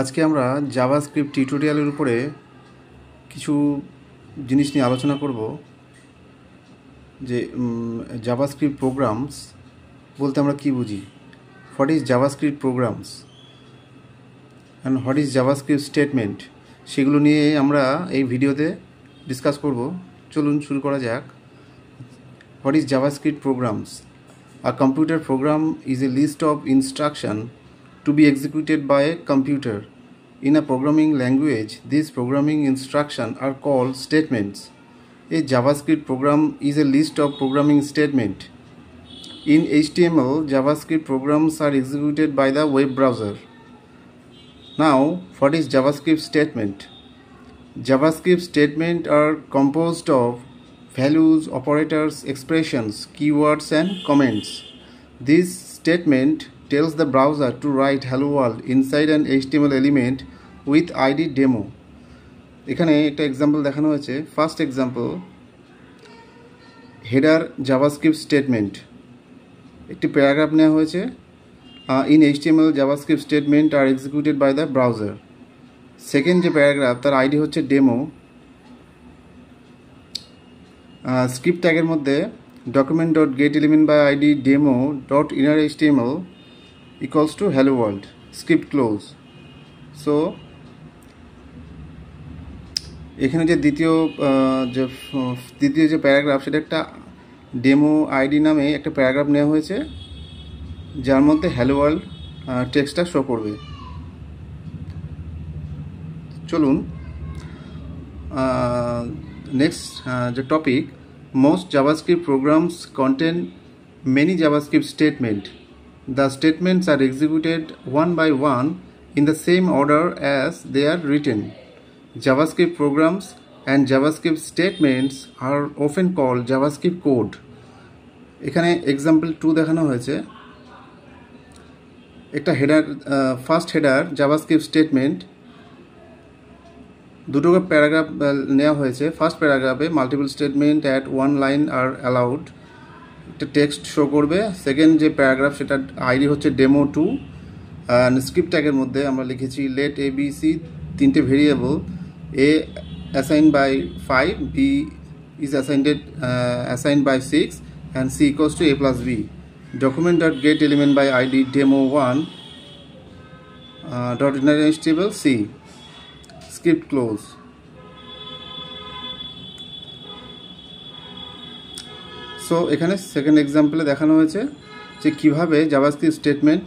আজকে আমরা জাভাস্ক্রিপ্ট টিউটোরিয়ালের উপরে কিছু জিনিস নিয়ে আলোচনা করব যে জাভাস্ক্রিপ্ট প্রোগ্রামস বলতে আমরা কি বুঝি, what is JavaScript programs and what is JavaScript statement, সেগুলো নিয়ে আমরা এই ভিডিওতে ডিসকাস করব। চলুন শুরু করা যাক। What is JavaScript programs? A computer program is a list of instructions to be executed by a computer. In a programming language, these programming instructions are called statements. A JavaScript program is a list of programming statements. In HTML, JavaScript programs are executed by the web browser. Now, what is JavaScript statement? JavaScript statements are composed of values, operators, expressions, keywords and comments. This statement tells the browser to write hello world inside an HTML element with ID demo. এখানে একটা example দেখানো হয়েছে। First example, header JavaScript statement, একটি paragraph নেওয়া হয়েছে। In HTML JavaScript statement are executed by the browser. Second যে paragraph, তার ID হচ্ছে ডেমো। স্ক্রিপ্ট ট্যাগের মধ্যে document dot get element by id demo dot inner html equals to hello world, script close. So এখানে যে দ্বিতীয় যে paragraph, সেটা একটা ডেমো আইডি নামে একটা প্যারাগ্রাফ নেওয়া হয়েছে, যার মধ্যে হ্যালো ওয়ার্ল্ড টেক্সটটা শো করবে। চলুন নেক্সট যে topic, most JavaScript programs contain many JavaScript statements. The statements are executed one by one in the same order as they are written. JavaScript programs and JavaScript statements are often called JavaScript code. এখানে example 2 দেখানো হয়েছে। একটা header, first header JavaScript statement, দুটো paragraph নেওয়া হয়েছে। First প্যারাগ্রাফে multiple statement at one line are allowed, একটা text show করবে। সেকেন্ড যে প্যারাগ্রাফ, সেটা আইডি হচ্ছে ডেমো 2। স্ক্রিপ্ট ট্যাগের মধ্যে আমরা লিখেছি লেট এ বি সি, তিনটে variable, A assign by 5, B is assigned by 6 and C equals to A plus B. Document dot get element by ID demo 1 dot inner HTML C, script close. So এখানে second এক্সাম্পলে দেখানো হয়েছে যে কিভাবে JavaScript statement